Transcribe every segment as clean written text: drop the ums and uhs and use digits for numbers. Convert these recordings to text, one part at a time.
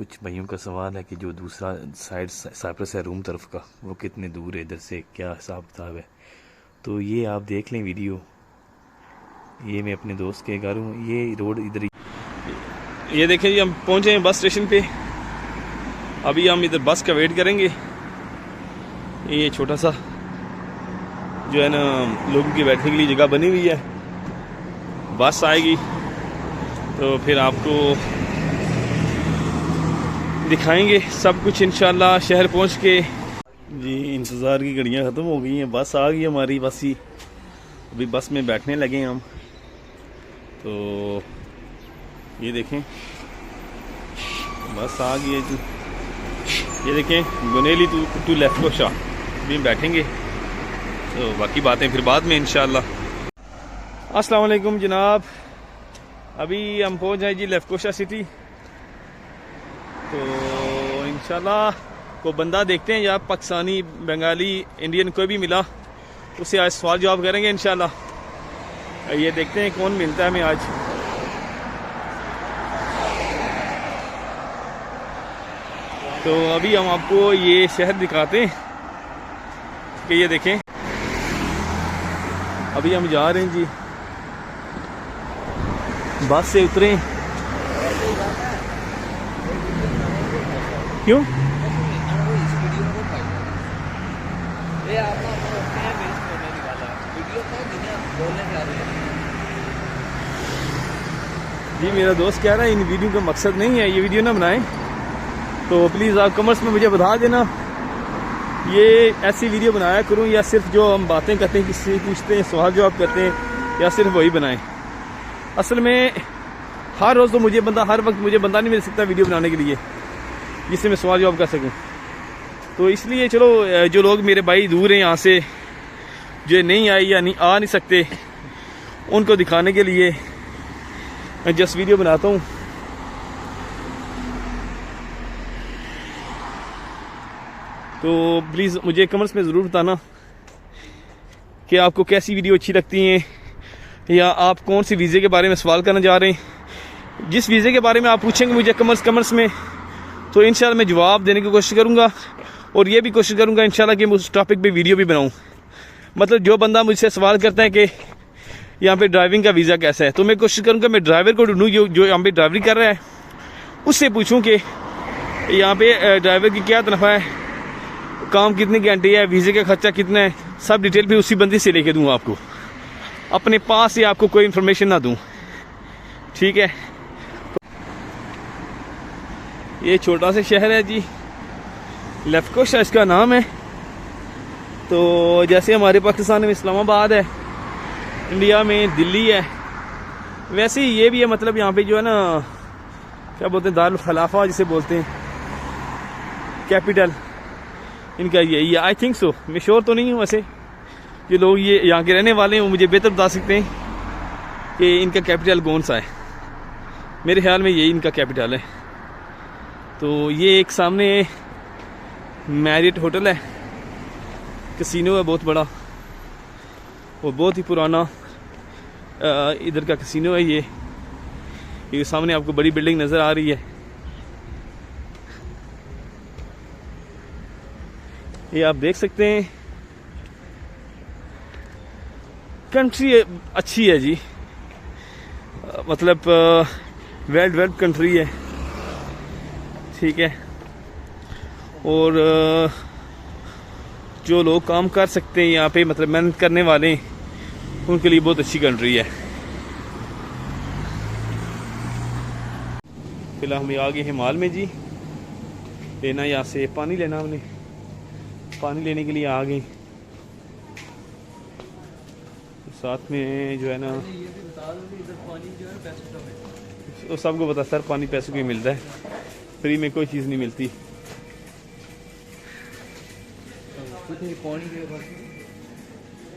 कुछ भाइयों का सवाल है कि जो दूसरा साइड साइप्रस है रूम तरफ का, वो कितने दूर है इधर से, क्या हिसाब किताब है। तो ये आप देख लें वीडियो। ये मैं अपने दोस्त के घर हूँ, ये रोड इधर। ये देखें जी, हम पहुँचे हैं बस स्टेशन पे। अभी हम इधर बस का वेट करेंगे। ये छोटा सा जो है ना लोगों की बैठने के लिए जगह बनी हुई है। बस आएगी तो फिर आपको दिखाएंगे सब कुछ इंशाल्लाह शहर पहुंच के। जी इंतज़ार की घड़ियां ख़त्म हो गई हैं, बस आ गई हमारी। बस ही अभी बस में बैठने लगे हैं हम। तो ये देखें बस आ गई है जी। ये देखें गुनेली टू लेफ्कोशा। अभी हम बैठेंगे तो बाकी बातें फिर बाद में इंशाल्लाह। अस्सलाम वालेकुम जनाब, अभी हम पहुंच जाए जी लेफ्कोशा सिटी। तो इंशाल्लाह को बंदा देखते हैं या पाकिस्तानी बंगाली इंडियन कोई भी मिला उससे आज सवाल जवाब करेंगे इंशाल्लाह। ये देखते हैं कौन मिलता है हमें आज। तो अभी हम आपको ये शहर दिखाते हैं कि ये देखें। अभी हम जा रहे हैं जी, बस से उतरे। क्यों? जी मेरा दोस्त कह रहा है इन वीडियो का मकसद नहीं है ये वीडियो ना बनाएं, तो प्लीज़ आप कमेंट्स में मुझे बता देना ये ऐसी वीडियो बनाया करूं या सिर्फ जो हम बातें करते हैं, किसी पूछते हैं सवाल जवाब करते हैं, या सिर्फ वही बनाएं। असल में हर रोज़ तो मुझे बंदा, हर वक्त मुझे बंदा नहीं मिल सकता वीडियो बनाने के लिए जिससे मैं सवाल जवाब कर सकूं। तो इसलिए चलो जो लोग मेरे भाई दूर हैं यहाँ से, जो नहीं आए या नहीं आ नहीं सकते, उनको दिखाने के लिए मैं जस्ट वीडियो बनाता हूँ। तो प्लीज़ मुझे कमेंट्स में ज़रूर बताना कि आपको कैसी वीडियो अच्छी लगती हैं, या आप कौन सी वीज़े के बारे में सवाल करना चाह रहे हैं। जिस वीज़े के बारे में आप पूछेंगे मुझे कमेंट्स में, तो इंशाल्लाह मैं जवाब देने की कोशिश करूँगा। और ये भी कोशिश करूँगा इंशाल्लाह कि मैं उस टॉपिक पे वीडियो भी बनाऊँ। मतलब जो बंदा मुझसे सवाल करता है कि यहाँ पे ड्राइविंग का वीज़ा कैसा है, तो मैं कोशिश करूँगा मैं ड्राइवर को ढूंढूँ जो यहाँ पे ड्राइवरी कर रहा है, उससे पूछूँ कि यहाँ पे ड्राइवर की क्या तनख्वाह है, काम कितने घंटे है, वीज़े का खर्चा कितना है, सब डिटेल भी उसी बंदे से लेके दूँगा आपको। अपने पास से आपको कोई इन्फॉर्मेशन ना दूँ, ठीक है। ये छोटा सा शहर है जी, लेफ्कोशा इसका नाम है। तो जैसे हमारे पाकिस्तान में इस्लामाबाद है, इंडिया में दिल्ली है, वैसे ही ये भी है। मतलब यहाँ पे जो है ना क्या बोलते हैं, दारुल खलाफा जिसे बोलते हैं, कैपिटल इनका यही है। आई थिंक सो, मैं श्योर तो नहीं हूँ वैसे। जो लोग ये यहाँ के रहने वाले हैं वो मुझे बेहतर बता सकते हैं कि इनका कैपिटल कौन सा है। मेरे ख्याल में यही इनका कैपिटल है। तो ये एक सामने मैरियट होटल है, कैसीनो है बहुत बड़ा, वो बहुत ही पुराना इधर का कैसीनो है। ये सामने आपको बड़ी बिल्डिंग नज़र आ रही है। ये आप देख सकते हैं। कंट्री अच्छी है जी, मतलब वेल डेवलप्ड कंट्री है, ठीक है। और जो लोग काम कर सकते हैं यहाँ पे, मतलब मेहनत करने वाले, उनके लिए बहुत अच्छी कंट्री है। फिलहाल हम आ गए हैं मॉल में जी, लेना यहाँ से पानी लेना, हमने पानी लेने के लिए आ गए। साथ में जो है ना तो सबको पता सर पानी पैसों की मिलता है, फ्री में कोई चीज़ नहीं मिलती।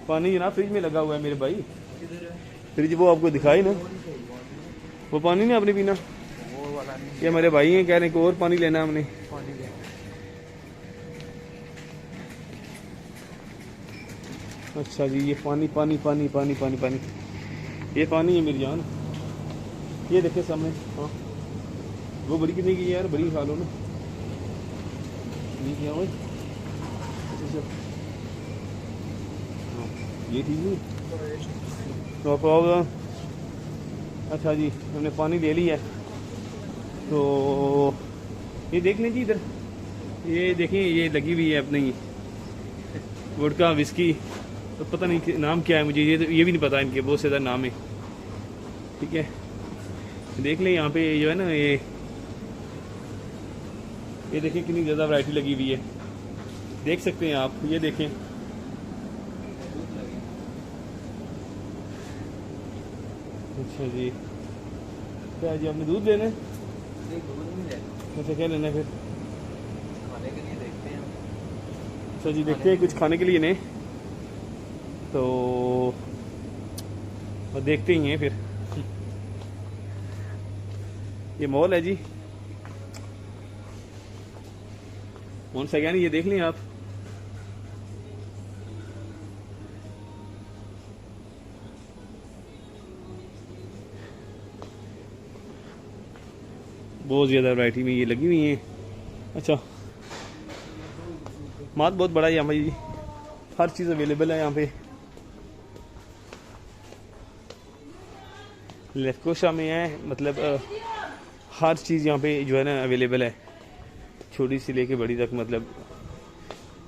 पानी जनाब फ्रिज में लगा हुआ है मेरे भाई, फ्रिज वो आपको दिखाई ना, वो पानी नहीं आपने पीना। ये मेरे भाई हैं, कह रहे हैं कि और पानी लेना हमने। अच्छा जी, ये पानी पानी पानी पानी पानी पानी, ये पानी है मेरी जान। ये देखिए सामने, हाँ वो बड़ी कितने की है यार, बड़ी खा लो ना। ये क्या भाई, अच्छा हाँ, ये ठीक नहीं, नो प्रॉब्लम। अच्छा जी, हमने पानी ले लिया। तो ये देख लीजिए इधर, ये देखें, ये लगी हुई है अपनी वोडका विस्की, तो पता नहीं नाम क्या है मुझे, ये भी नहीं पता, इनके बहुत से ज़्यादा नाम है। ठीक है, देख लें यहाँ पे जो है ना, ये देखें कितनी ज़्यादा वैरायटी लगी हुई है, देख सकते हैं आप, ये देखें। अच्छा जी, क्या जी आपने दूध लेना है? अच्छा, क्या लेना है फिर? खाने के लिए देखते हैं। अच्छा जी, देखते हैं कुछ खाने के लिए नहीं तो देखते ही हैं फिर। ये मॉल है जी, कौन सा, नहीं ये देख लें आप। बहुत ज़्यादा वैरायटी में ये लगी हुई हैं। अच्छा, मात बहुत बड़ा है यहाँ भाई, हर चीज़ अवेलेबल है यहाँ पे। लेफ्कोशा में है, मतलब हर चीज़ यहाँ पे जो है ना अवेलेबल है, छोटी सी लेके बड़ी तक, मतलब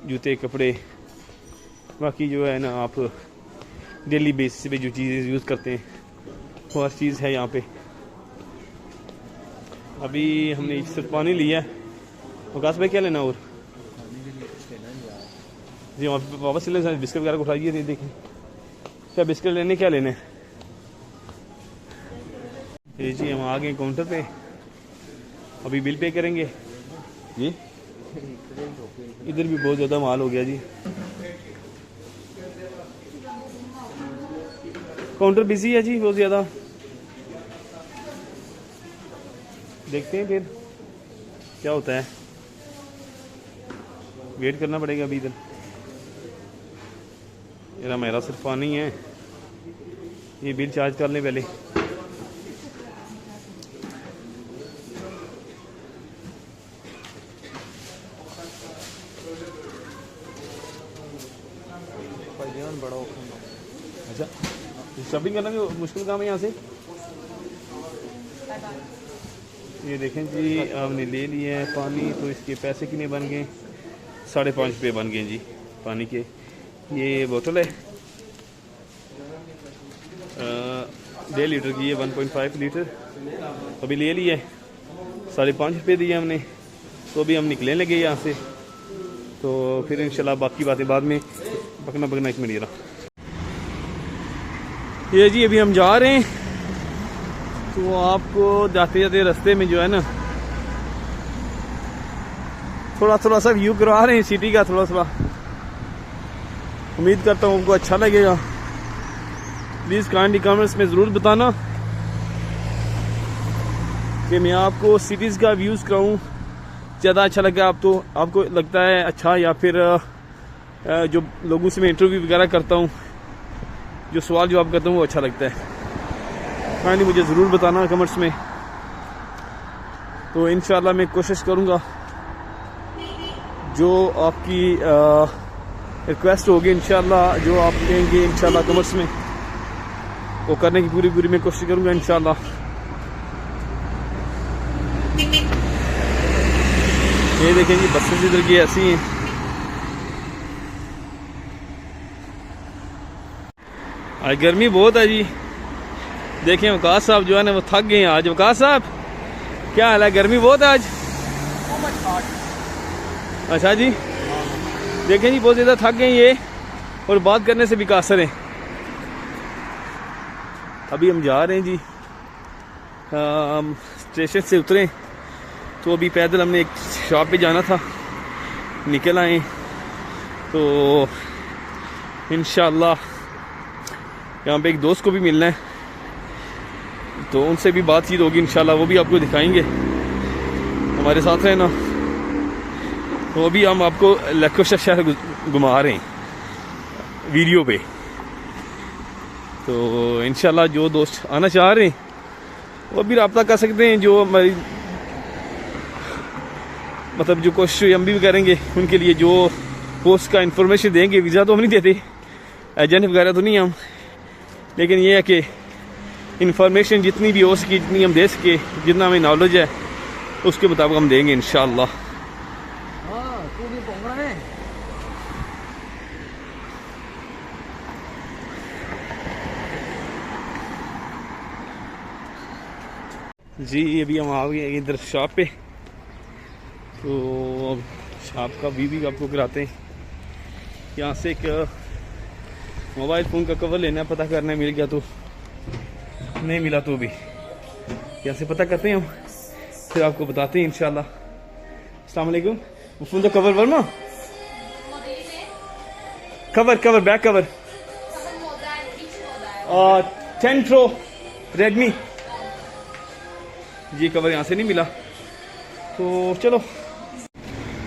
जूते कपड़े, बाकी जो है ना आप डेली बेसिस पे जो चीज़ें यूज़ करते हैं वो हर चीज़ है यहाँ पे। अभी हमने सिर्फ पानी लिया है। वकास भाई क्या लेना और? जी वापस चले जाए, बिस्किट वगैरह को उठाइए, देखें क्या बिस्किट लेने, क्या लेने। ये जी हम आ गए काउंटर पे, अभी बिल पे करेंगे जी। इधर भी बहुत ज़्यादा माल हो गया जी, काउंटर बिजी है जी बहुत ज़्यादा। देखते हैं फिर क्या होता है, वेट करना पड़ेगा अभी। इधर मेरा सिर्फ पानी है, ये बिल चार्ज कर लें पहले। बड़ा अच्छा, शॉपिंग करना भी मुश्किल काम है यहाँ से। ये देखें जी, आपने ले लिया है पानी, तो इसके पैसे कितने बन गए? 5.5 रुपये बन गए जी पानी के। ये बोतल है 1.5 लीटर की है, 1.5 लीटर अभी ले लिया है, 5.5 रुपये दिए हमने। तो अभी हम निकलने लगे यहाँ से, तो फिर इंशाल्लाह बाकी बातें बाद में। पकना एक मिनट रहा। ये जी अभी हम जा रहे हैं, तो आपको जाते जाते रास्ते में जो है ना थोड़ा सा व्यू करवा रहे हैं सिटी का, थोड़ा। उम्मीद करता हूँ आपको अच्छा लगेगा। प्लीज़ काइंडली कमेंट्स में ज़रूर बताना कि मैं आपको सिटीज़ का व्यूज़ कराऊँ, ज़्यादा अच्छा लगा आपको लगता है अच्छा, या फिर जो लोगों से मैं इंटरव्यू वगैरह करता हूँ, जो सवाल जवाब करता हूँ वो अच्छा लगता है। काइंडली मुझे ज़रूर बताना कमेंट्स में। तो इंशाल्लाह मैं कोशिश करूँगा जो आपकी रिक्वेस्ट होगी, इंशाल्लाह जो आप कहेंगे इंशाल्लाह कमेंट्स में, वो करने की पूरी मैं कोशिश करूँगा इंशाल्लाह। ये देखें जी, बसेस इधर की ऐसी हैं। आज गर्मी बहुत है जी। देखें वकास साहब जो है ना वो थक गए हैं आज। वकास साहब क्या हाल है, गर्मी बहुत है आज? अच्छा जी, देखें जी बहुत ज़्यादा थक गए ये, और बात करने से भी कासर हैं। अभी हम जा रहे हैं जी, स्टेशन से उतरे तो अभी पैदल हमने एक शॉप पे जाना था, निकल आए। तो इंशाल्लाह यहाँ पे एक दोस्त को भी मिलना है, तो उनसे भी बातचीत होगी इंशाल्लाह, वो भी आपको दिखाएंगे। हमारे साथ रहना। तो अभी हम आपको लेफ्कोशा शहर घुमा रहे हैं वीडियो पे। तो इंशाल्लाह जो दोस्त आना चाह रहे हैं वो भी रब्ता कर सकते हैं, जो हमारी मतलब जो कोशिश हम भी करेंगे उनके लिए, जो पोस्ट का इंफॉर्मेशन देंगे। वीज़ा तो हम नहीं देते, एजेंट वगैरह तो नहीं हम, लेकिन ये है कि इंफॉर्मेशन जितनी भी हो सके, जितनी हम दे सके, जितना हमें नॉलेज है उसके मुताबिक हम देंगे इंशाअल्लाह। हाँ तू भी पहुंच रहा है। जी अभी हम आ गए इधर शॉप पे, तो अब शॉप का व्यू भी आपको कराते हैं। यहाँ से एक मोबाइल फ़ोन का कवर लेना है, पता करना है, मिल गया तो, नहीं मिला तो भी यहाँ से पता करते हैं हम, फिर आपको बताते हैं इंशाल्लाह। अस्सलाम वालेकुम। वो फ़ोन का cover Verma, cover back cover 10 pro Redmi. ये कवर यहाँ से नहीं मिला, तो चलो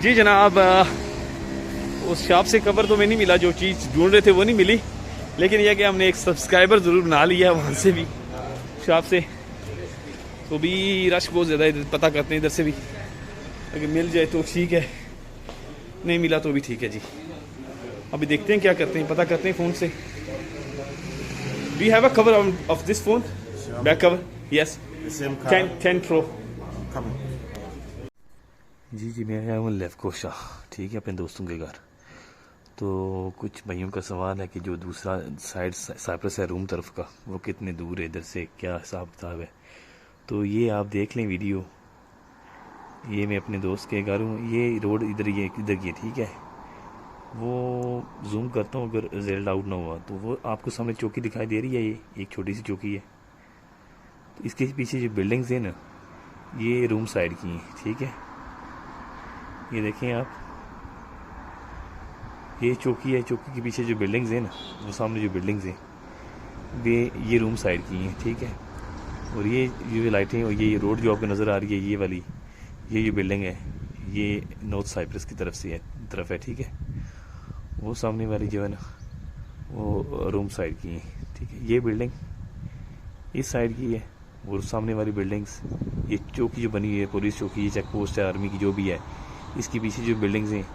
जी जनाब, उस शॉप से कवर तो मैं नहीं मिला, जो चीज़ ढूंढ रहे थे वो नहीं मिली, लेकिन यह कि हमने एक सब्सक्राइबर ज़रूर बना लिया वहाँ से भी, शॉप से। तो भी रश बहुत ज़्यादा इधर, पता करते हैं इधर से भी, अगर मिल जाए तो ठीक है, नहीं मिला तो भी ठीक है जी। अभी देखते हैं क्या करते हैं, पता करते हैं फ़ोन से। We have a cover of this phone, back cover, yes 10 pro. जी मैं आया हूँ लेफ्कोशा, ठीक है, अपने दोस्तों के घर। तो कुछ भाइयों का सवाल है कि जो दूसरा साइड साइप्रस है रूम तरफ का, वो कितने दूर है इधर से, क्या हिसाब किताब है। तो ये आप देख लें वीडियो। ये मैं अपने दोस्त के घर हूँ, ये रोड इधर की है, ठीक है। वो जूम करता हूँ, अगर रिजल्ट आउट ना हुआ तो वो आपको सामने चौकी दिखाई दे रही है, ये एक छोटी सी चौकी है। तो इसके पीछे जो बिल्डिंग्स हैं ना, ये रूम साइड की हैं, ठीक है। ये देखें आप, ये चौकी है, चौकी के पीछे जो बिल्डिंग्स हैं ना, वो सामने जो बिल्डिंग्स हैं ये रूम साइड की हैं, ठीक है। और ये लाइटें और ये रोड जो आपको नज़र आ रही है, ये वाली ये बिल्डिंग है, ये नॉर्थ साइप्रस की तरफ है, ठीक है। वो सामने वाली जो है ना, वो रूम साइड की है, ठीक है। ये बिल्डिंग इस साइड की है, और सामने वाली बिल्डिंग्स, ये चौकी जो बनी हुई है, पुलिस चौकी, ये चेक पोस्ट है, आर्मी की जो भी है, इसके पीछे जो बिल्डिंग्स हैं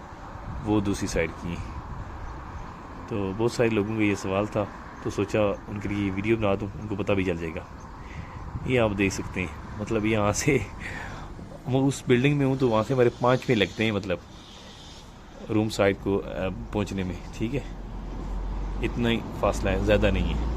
वो दूसरी साइड की हैं। तो बहुत सारे लोगों का ये सवाल था, तो सोचा उनके लिए वीडियो बना दूँ, उनको पता भी चल जाएगा। ये आप देख सकते हैं, मतलब यहाँ से मैं उस बिल्डिंग में हूँ, तो वहाँ से हमारे 5 मिनट लगते हैं, मतलब रूम साइड को पहुँचने में, ठीक है। इतना ही फासला है, ज़्यादा नहीं है।